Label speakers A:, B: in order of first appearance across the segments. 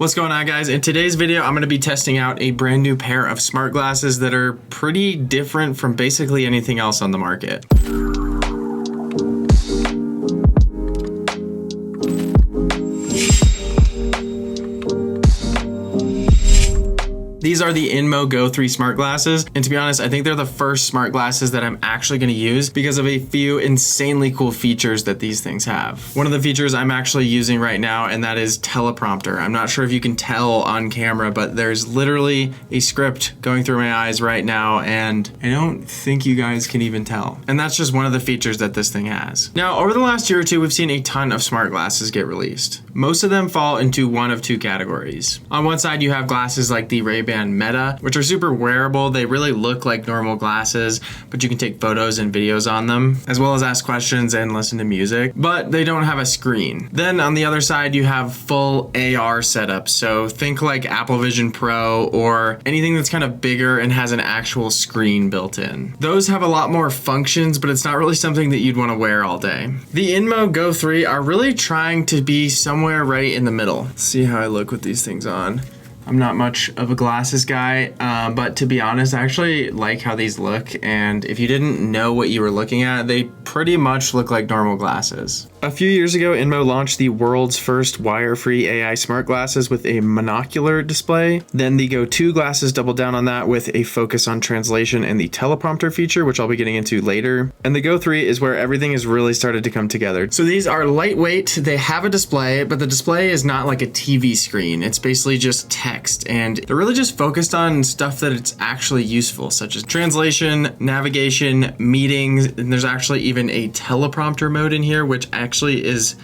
A: What's going on, guys? In today's video, I'm going to be testing out a brand new pair of smart glasses that are pretty different from basically anything else on the market. These are the INMO GO3 smart glasses, and to be honest, I think they're the first smart glasses that I'm actually going to use because of a few insanely cool features that these things have. One of the features I'm actually using right now, and that is Teleprompter. I'm not sure if you can tell on camera, but there's literally a script going through my eyes right now, and I don't think you guys can even tell. And that's just one of the features that this thing has. Now, over the last year or two, we've seen a ton of smart glasses get released. Most of them fall into one of two categories. On one side, you have glasses like the Ray-Ban Meta, which are super wearable. They really look like normal glasses, but you can take photos and videos on them, as well as ask questions and listen to music, but they don't have a screen. Then on the other side, you have full AR setups. So think like Apple Vision Pro or anything that's kind of bigger and has an actual screen built in. Those have a lot more functions, but it's not really something that you'd want to wear all day. The INMO Go3 are really trying to be somewhere right in the middle. Let's see how I look with these things on. I'm not much of a glasses guy, but to be honest, I actually like how these look, and if you didn't know what you were looking at, they pretty much look like normal glasses. A few years ago, INMO launched the world's first wire-free AI smart glasses with a monocular display. Then the Go2 glasses doubled down on that with a focus on translation and the teleprompter feature, which I'll be getting into later. And the Go3 is where everything has really started to come together. So these are lightweight, they have a display, but the display is not like a TV screen. It's basically just text, and they're really just focused on stuff that it's actually useful, such as translation, navigation, meetings, and there's actually even a teleprompter mode in here, which actually is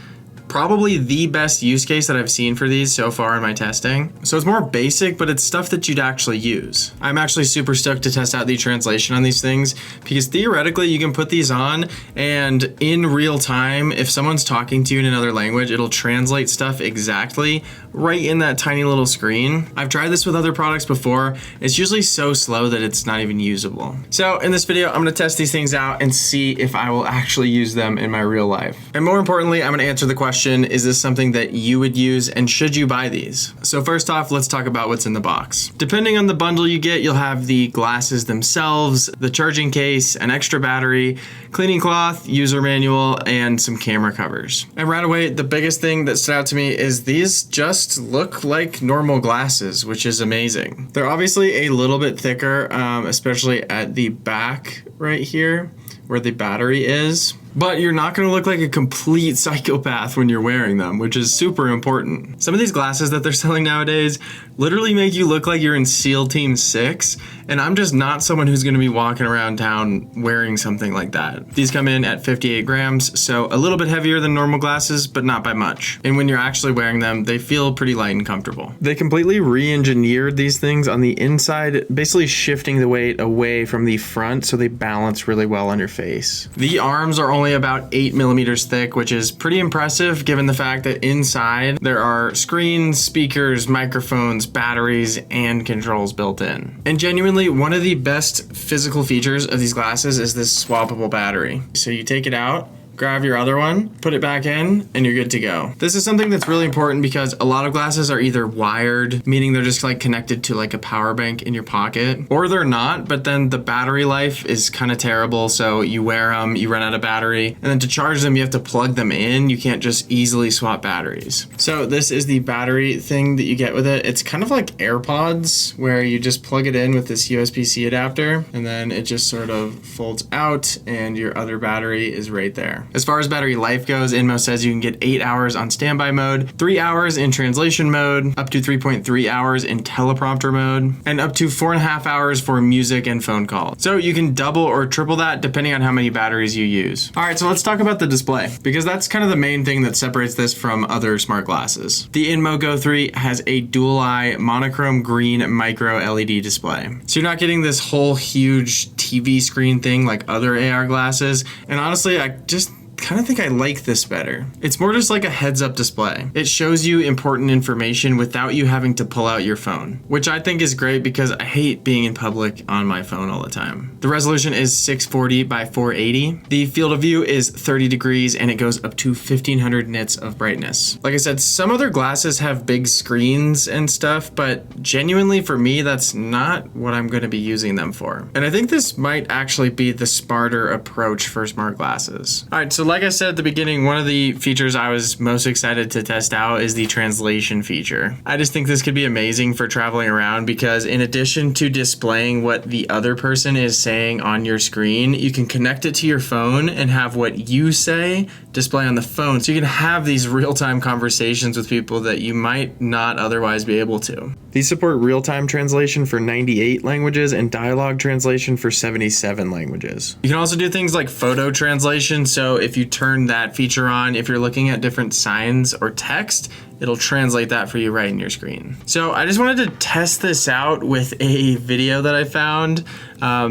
A: probably the best use case that I've seen for these so far in my testing. So it's more basic, but it's stuff that you'd actually use. I'm actually super stoked to test out the translation on these things because theoretically you can put these on and in real time, if someone's talking to you in another language, it'll translate stuff exactly right in that tiny little screen. I've tried this with other products before. It's usually so slow that it's not even usable. So in this video, I'm gonna test these things out and see if I will actually use them in my real life. And more importantly, I'm gonna answer the question, is this something that you would use and should you buy these? So first off, let's talk about what's in the box. Depending on the bundle you get, you'll have the glasses themselves, the charging case, an extra battery, cleaning cloth, user manual, and some camera covers. And right away, the biggest thing that stood out to me is these just look like normal glasses, which is amazing. They're obviously a little bit thicker, especially at the back right here where the battery is. But you're not gonna look like a complete psychopath when you're wearing them, which is super important. Some of these glasses that they're selling nowadays literally make you look like you're in SEAL Team 6, and I'm just not someone who's gonna be walking around town wearing something like that. These come in at 58 grams, so a little bit heavier than normal glasses, but not by much. And when you're actually wearing them, they feel pretty light and comfortable. They completely re-engineered these things on the inside, basically shifting the weight away from the front so they balance really well on your face. The arms are only about 8 millimeters thick, which is pretty impressive given the fact that inside there are screens, speakers, microphones, batteries, and controls built in. And genuinely, one of the best physical features of these glasses is this swappable battery. So you take it out, grab your other one, put it back in, and you're good to go. This is something that's really important because a lot of glasses are either wired, meaning they're just like connected to like a power bank in your pocket, or they're not, but then the battery life is kind of terrible. So you wear them, you run out of battery, and then to charge them, you have to plug them in. You can't just easily swap batteries. So this is the battery thing that you get with it. It's kind of like AirPods, where you just plug it in with this USB-C adapter, and then it just sort of folds out and your other battery is right there. As far as battery life goes, INMO says you can get 8 hours on standby mode, 3 hours in translation mode, up to 3.3 hours in teleprompter mode, and up to 4.5 hours for music and phone calls. So you can double or triple that depending on how many batteries you use. All right, so let's talk about the display, because that's kind of the main thing that separates this from other smart glasses. The INMO Go3 has a dual eye monochrome green micro LED display. So you're not getting this whole huge TV screen thing like other AR glasses. And honestly, I just kind of think I like this better. It's more just like a heads up display. It shows you important information without you having to pull out your phone, which I think is great because I hate being in public on my phone all the time. The resolution is 640 by 480. The field of view is 30 degrees and it goes up to 1500 nits of brightness. Like I said, some other glasses have big screens and stuff, but genuinely for me, that's not what I'm going to be using them for. And I think this might actually be the smarter approach for smart glasses. All right, so like I said at the beginning, one of the features I was most excited to test out is the translation feature. I just think this could be amazing for traveling around because in addition to displaying what the other person is saying on your screen, you can connect it to your phone and have what you say display on the phone. So you can have these real-time conversations with people that you might not otherwise be able to. These support real-time translation for 98 languages and dialogue translation for 77 languages. You can also do things like photo translation. So if you turn that feature on, if you're looking at different signs or text, it'll translate that for you right in your screen. So I just wanted to test this out with a video that I found.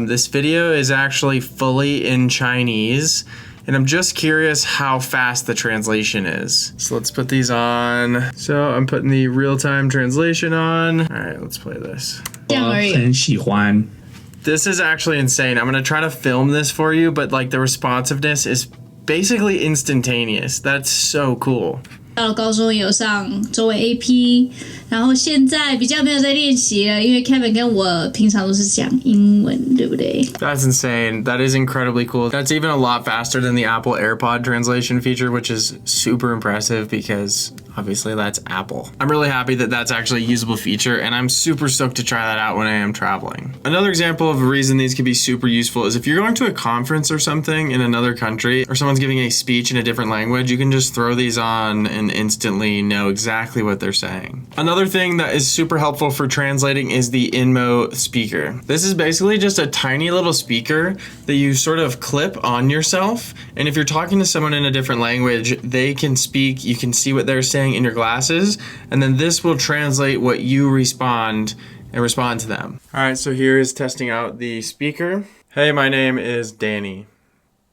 A: This video is actually fully in Chinese. And I'm just curious how fast the translation is. So let's put these on. So I'm putting the real-time translation on. All right, let's play this.
B: 很喜欢
A: This is actually insane. I'm gonna try to film this for you, but like the responsiveness is basically instantaneous. That's so cool.
C: 到了高中有上中文 AP， 然后现在比较没有在练习了，因为 Kevin 跟我平常都是讲英文，对不对？
A: That's insane. That is incredibly cool. That's even a lot faster than the Apple AirPod translation feature, which is super impressive because obviously that's Apple. I'm really happy that that's actually a usable feature and I'm super stoked to try that out when I am traveling. Another example of a reason these could be super useful is if you're going to a conference or something in another country or someone's giving a speech in a different language, you can just throw these on and instantly know exactly what they're saying. Another thing that is super helpful for translating is the INMO speaker. This is basically just a tiny little speaker that you sort of clip on yourself. And if you're talking to someone in a different language, they can speak, you can see what they're saying in your glasses, and then this will translate what you respond to them. All right, so here is testing out the speaker. Hey, my name is Danny.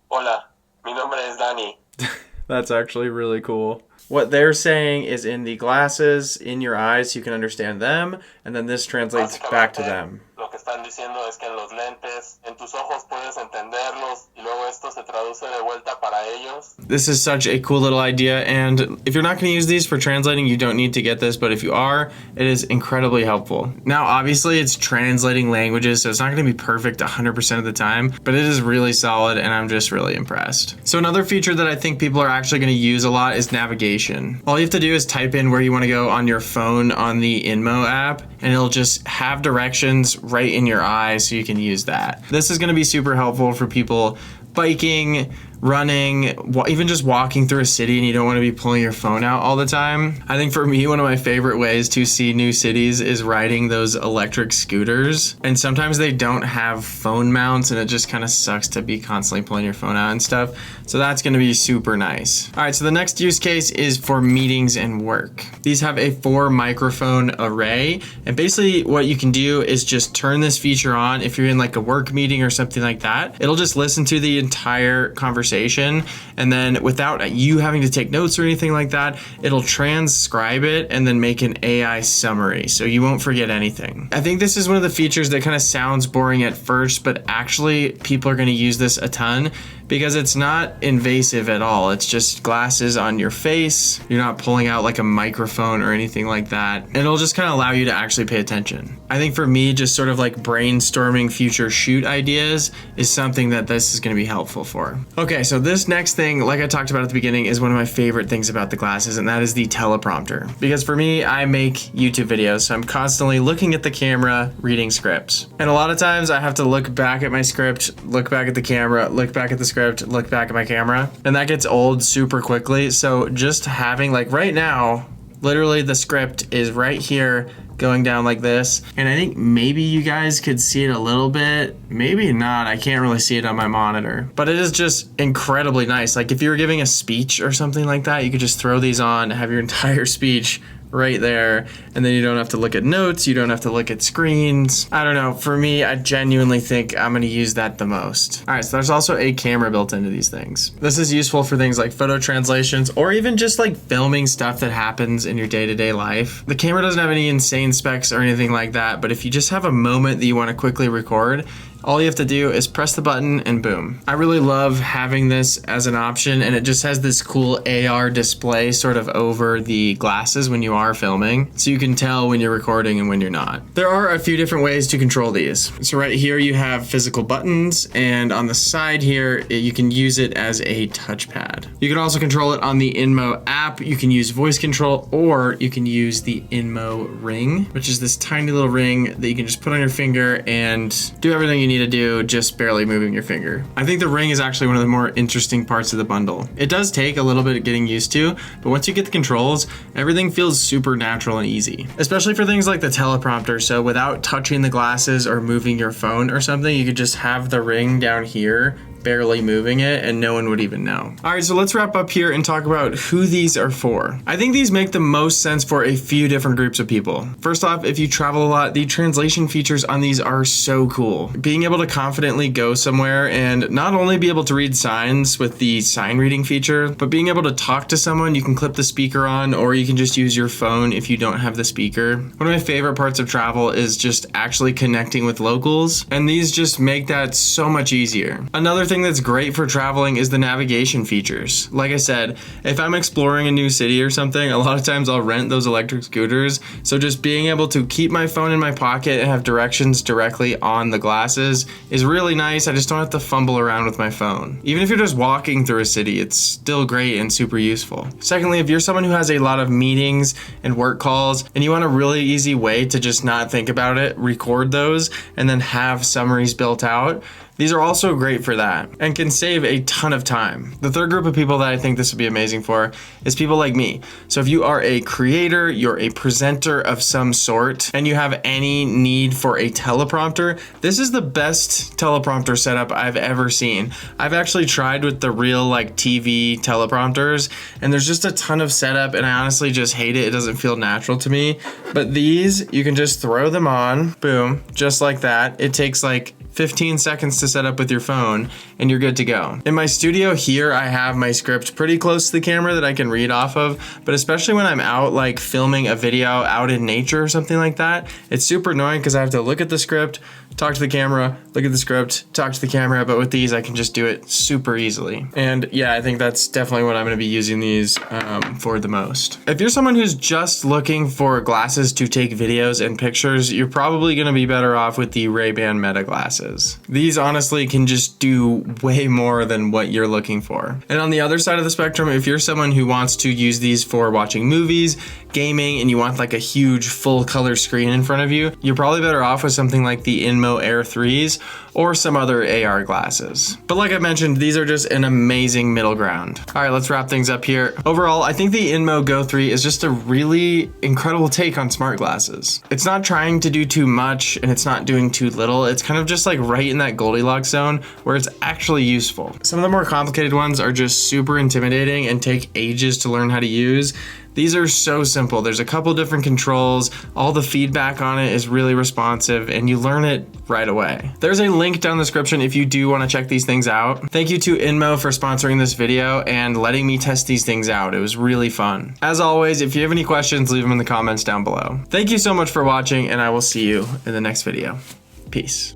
D: Hola, mi nombre es Dani.
A: That's actually really cool. What they're saying is in the glasses, in your eyes, so you can understand them, and then this translates back to them.
D: Lo que están diciendo es que en los lentes, en tus ojos puedes entenderlos y luego esto se traduce de vuelta para ellos.
A: This is such a cool little idea, and if you're not going to use these for translating, you don't need to get this, but if you are, it is incredibly helpful. Now, obviously, it's translating languages, so it's not going to be perfect 100% of the time, but it is really solid, and I'm just really impressed. So another feature that I think people are actually going to use a lot is navigation. All you have to do is type in where you want to go on your phone on the Inmo app, and it'll just have directions right in your eyes so you can use that. This is going to be super helpful for people biking, running, even just walking through a city and you don't want to be pulling your phone out all the time. I think for me, one of my favorite ways to see new cities is riding those electric scooters. And sometimes they don't have phone mounts and it just kind of sucks to be constantly pulling your phone out and stuff. So that's going to be super nice. All right, so the next use case is for meetings and work. These have a 4 microphone array. And basically what you can do is just turn this feature on. If you're in like a work meeting or something like that, it'll just listen to the entire conversation. And then without you having to take notes or anything like that, it'll transcribe it and then make an AI summary. So you won't forget anything. I think this is one of the features that kind of sounds boring at first, but actually people are going to use this a ton because it's not invasive at all. It's just glasses on your face. You're not pulling out like a microphone or anything like that. And it'll just kind of allow you to actually pay attention. I think for me, just sort of like brainstorming future shoot ideas is something that this is going to be helpful for. Okay, so this next thing, like I talked about at the beginning, is one of my favorite things about the glasses, and that is the teleprompter. Because for me, I make YouTube videos, so I'm constantly looking at the camera, reading scripts. And a lot of times I have to look back at my script, look back at the camera, look back at the script, look back at my camera, and that gets old super quickly. So just having, like right now, literally the script is right here going down like this. And I think maybe you guys could see it a little bit, maybe not. I can't really see it on my monitor, but it is just incredibly nice. Like if you were giving a speech or something like that, you could just throw these on, have your entire speech right there, and then you don't have to look at notes, you don't have to look at screens. I don't know, for me, I genuinely think I'm gonna use that the most. All right, so there's also a camera built into these things. This is useful for things like photo translations or even just like filming stuff that happens in your day-to-day life. The camera doesn't have any insane specs or anything like that, but if you just have a moment that you wanna quickly record, all you have to do is press the button and boom. I really love having this as an option, and it just has this cool AR display sort of over the glasses when you are filming, so you can tell when you're recording and when you're not. There are a few different ways to control these. So right here you have physical buttons, and on the side here you can use it as a touchpad. You can also control it on the Inmo app. You can use voice control, or you can use the Inmo ring, which is this tiny little ring that you can just put on your finger and do everything you need to do, just barely moving your finger. I think the ring is actually one of the more interesting parts of the bundle. It does take a little bit of getting used to, but once you get the controls, everything feels super natural and easy, especially for things like the teleprompter. So without touching the glasses or moving your phone or something, you could just have the ring down here, barely moving it, and no one would even know. All right, so let's wrap up here and talk about who these are for. I think these make the most sense for a few different groups of people. First off, if you travel a lot, the translation features on these are so cool. Being able to confidently go somewhere and not only be able to read signs with the sign reading feature, but being able to talk to someone, you can clip the speaker on, or you can just use your phone if you don't have the speaker. One of my favorite parts of travel is just actually connecting with locals, and these just make that so much easier. Another thing that's great for traveling is the navigation features. Like I said, if I'm exploring a new city or something, a lot of times I'll rent those electric scooters. So just being able to keep my phone in my pocket and have directions directly on the glasses is really nice. I just don't have to fumble around with my phone. Even if you're just walking through a city, it's still great and super useful. Secondly, if you're someone who has a lot of meetings and work calls and you want a really easy way to just not think about it, record those and then have summaries built out, these are also great for that and can save a ton of time. The third group of people that I think this would be amazing for is people like me. So if you are a creator, you're a presenter of some sort, and you have any need for a teleprompter, this is the best teleprompter setup I've ever seen. I've actually tried with the real like TV teleprompters, and there's just a ton of setup, and I honestly just hate it. It doesn't feel natural to me. But these, you can just throw them on, boom, just like that. It takes like 15 seconds to set up with your phone and you're good to go. In my studio here, I have my script pretty close to the camera that I can read off of, but especially when I'm out like filming a video out in nature or something like that, it's super annoying because I have to look at the script, talk to the camera, look at the script, talk to the camera, but with these I can just do it super easily. And yeah, I think that's definitely what I'm gonna be using these for the most. If you're someone who's just looking for glasses to take videos and pictures, you're probably gonna be better off with the Ray-Ban Meta glasses. These honestly can just do way more than what you're looking for. And on the other side of the spectrum, if you're someone who wants to use these for watching movies, gaming, and you want like a huge full color screen in front of you, you're probably better off with something like the INMO Go3s or some other AR glasses. But like I mentioned, these are just an amazing middle ground. All right, let's wrap things up here. Overall, I think the INMO Go3 is just a really incredible take on smart glasses. It's not trying to do too much and it's not doing too little. It's kind of just like right in that Goldilocks zone where it's actually useful. Some of the more complicated ones are just super intimidating and take ages to learn how to use. These are so simple. There's a couple different controls. All the feedback on it is really responsive and you learn it right away. There's a link down in the description if you do want to check these things out. Thank you to Inmo for sponsoring this video and letting me test these things out. It was really fun. As always, if you have any questions, leave them in the comments down below. Thank you so much for watching and I will see you in the next video. Peace.